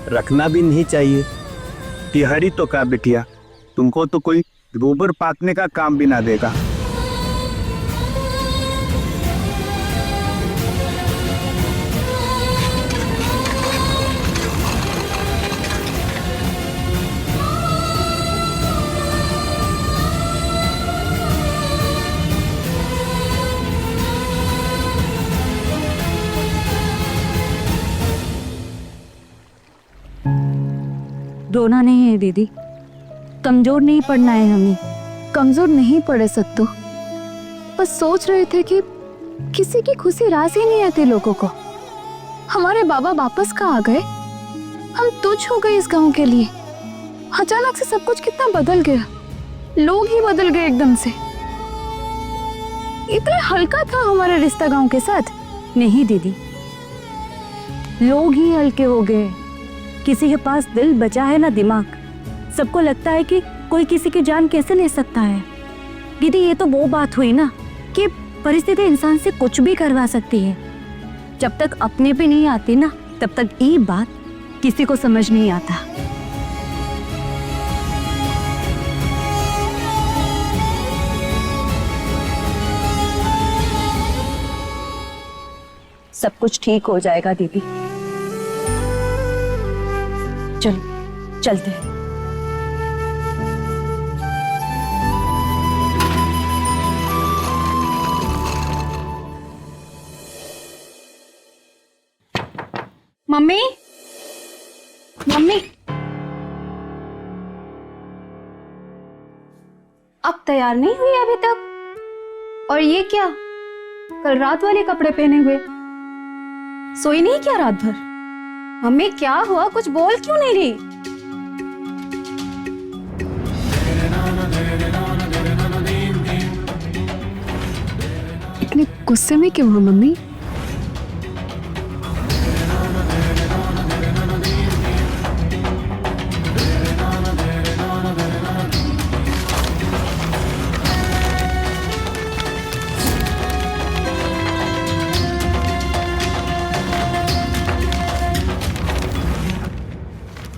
रखना भी नहीं चाहिए। तिहरी तो का बिटिया, तुमको तो कोई गोबर पाथने का काम भी ना देगा। रोना नहीं है दीदी, कमजोर नहीं पड़ना है हमें। कमजोर नहीं पड़े सत्तू, बस सोच रहे थे कि किसी की खुशी रास ही नहीं आती लोगों को। हमारे बाबा वापस कहाँ आ गए, हम तुच्छ हो गए इस गांव के लिए। अचानक से सब कुछ कितना बदल गया, लोग ही बदल गए एकदम से। इतना हल्का था हमारा रिश्ता गांव के साथ। नहीं दीदी, लोग ही हल्के हो गए। किसी के पास दिल बचा है ना दिमाग। सबको लगता है कि कोई किसी की जान कैसे ले सकता है। दीदी ये तो वो बात हुई ना कि परिस्थिति इंसान से कुछ भी करवा सकती है। जब तक अपने पे नहीं आती ना, तब तक ये बात किसी को समझ नहीं आता। सब कुछ ठीक हो जाएगा दीदी। चलो चलते हैं। मम्मी, मम्मी, अब तैयार नहीं हुई अभी तक? और ये क्या, कल रात वाले कपड़े पहने हुए? सोई नहीं क्या रात भर? मम्मी क्या हुआ, कुछ बोल क्यों नहीं रही? इतने गुस्से में क्यों हो मम्मी?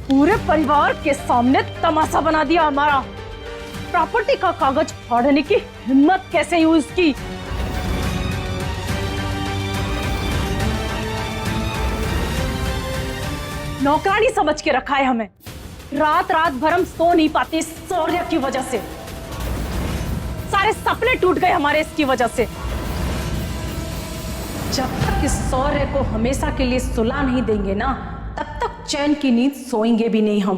पूरे परिवार के सामने तमाशा बना दिया हमारा। प्रॉपर्टी का कागज फाड़ने की हिम्मत कैसे हुई उसकी? नौकरानी समझ के रखा है हमें। रात रात भर हम सो नहीं पाते इस शौर्य की वजह से। सारे सपने टूट गए हमारे इसकी वजह से। जब तक इस शौर्य को हमेशा के लिए सुला नहीं देंगे ना, तब तक चैन की नींद सोएंगे भी नहीं हम।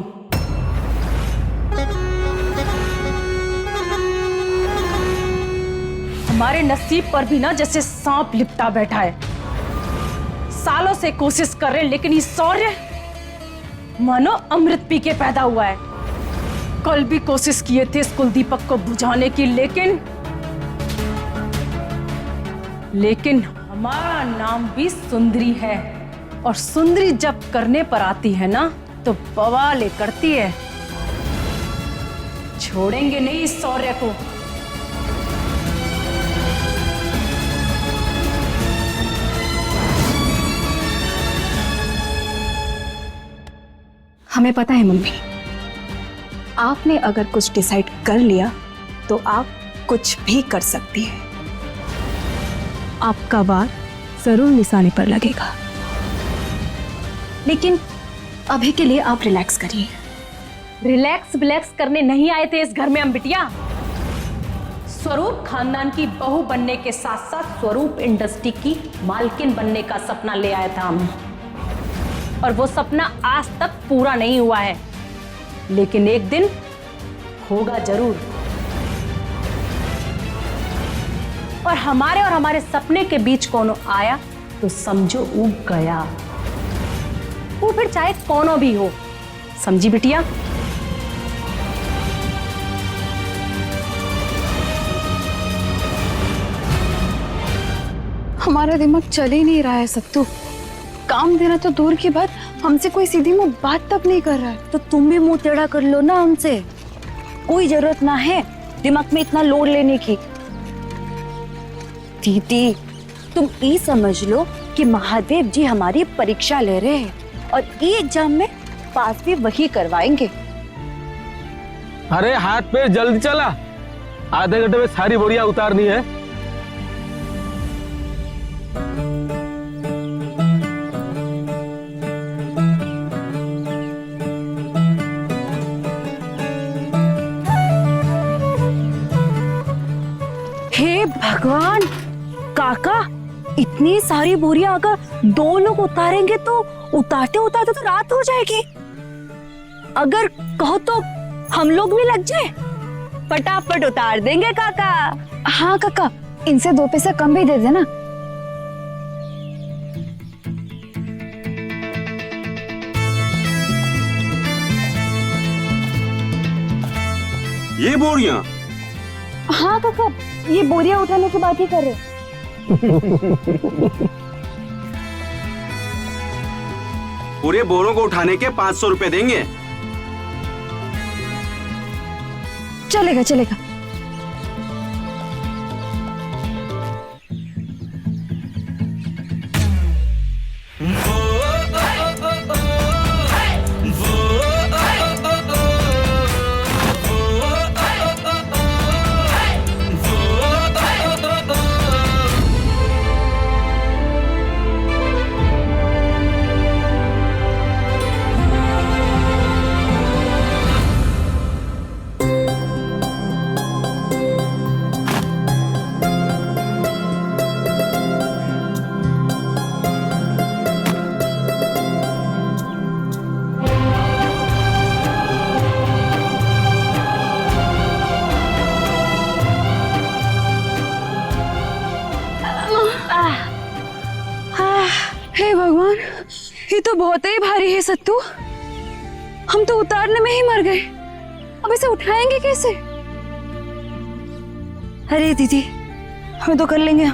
हमारे नसीब पर भी ना जैसे सांप लिपटा बैठा है। सालों से कोशिश कर रहे हैं, लेकिन ये शौर्य मानो अमृत पी के पैदा हुआ है। कल भी कोशिश किए थे इस कुलदीपक को बुझाने की, लेकिन हमारा नाम भी सुंदरी है। और सुंदरी जब करने पर आती है ना, तो बवाल करती है। छोड़ेंगे नहीं इस शौर्य को। हमें पता है मम्मी, आपने अगर कुछ डिसाइड कर लिया तो आप कुछ भी कर सकती हैं। आपका वार जरूर निशाने पर लगेगा, लेकिन अभी के लिए आप रिलैक्स करिए। रिलैक्स करने नहीं आए थे इस घर में हम बिटिया। स्वरूप खानदान की बहू बनने के साथ साथ स्वरूप इंडस्ट्री की मालकिन बनने का सपना ले आया था हम। और वो सपना आज तक पूरा नहीं हुआ है, लेकिन एक दिन होगा जरूर। और हमारे सपने के बीच कोनो आया तो समझो ऊब गया। वो फिर चाहे कोनो भी हो, समझी बिटिया? हमारा दिमाग चल ही नहीं रहा है सत्तू। काम देना तो दूर की बात, हमसे कोई सीधी मुंह बात तक नहीं कर रहा है। तो तुम भी मुंह टेढ़ा कर लो ना हमसे। कोई जरूरत ना है दिमाग में इतना लोड लेने की। दीदी तुम ये समझ लो कि महादेव जी हमारी परीक्षा ले रहे हैं, और ये एग्जाम में पास भी वही करवाएंगे। अरे हाथ पैर जल्दी चला, आधे घंटे में सारी बोरियां उतारनी है। हे भगवान, काका इतनी सारी बोरियां अगर 2 लोग उतारेंगे तो उतारते उतारते तो रात हो जाएगी। अगर कहो तो हम लोग भी लग जाए, फटाफट उतार देंगे काका। हाँ काका, इनसे 2 पैसे कम भी दे देना। ये बोरियां? हाँ काका, ये बोरियां उठाने की बात ही कर रहे। पूरे बोरों को उठाने के 500 रुपए देंगे। चलेगा चलेगा। हे भगवान, ये तो बहुत ही भारी है सत्तू। हम तो उतारने में ही मर गए, अब इसे उठाएंगे कैसे? अरे दीदी, हम तो कर लेंगे।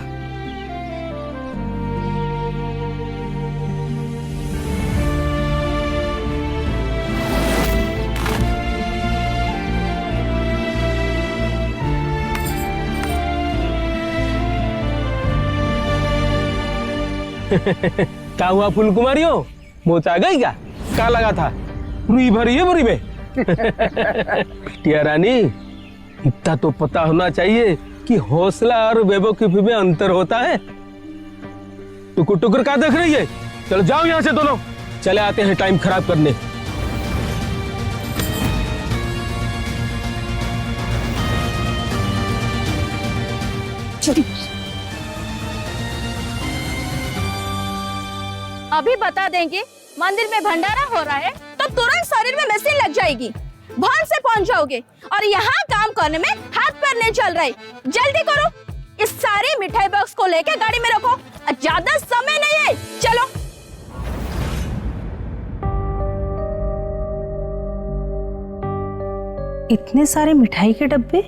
क्या हुआ फूल कुमारियों, मोच आ गई क्या लगा था? रुई भरी है बोरी में। बिटिया रानी, इतना तो पता होना चाहिए कि हौसला और बेवकूफी में अंतर होता है। टुकुर टुकुर क्या देख रही है? चलो जाओ यहाँ से दोनों, चले आते हैं टाइम खराब करने। अभी बता देंगे मंदिर में भंडारा हो रहा है तो तुरंत शरीर में मशीन लग जाएगी, भान से पहुंच जाओगे। और यहाँ काम करने में हाथ पैर नहीं चल रहे। जल्दी करो, इस सारे मिठाई बॉक्स को लेके गाड़ी में रखो, ज्यादा समय नहीं है। चलो। इतने सारे मिठाई के डब्बे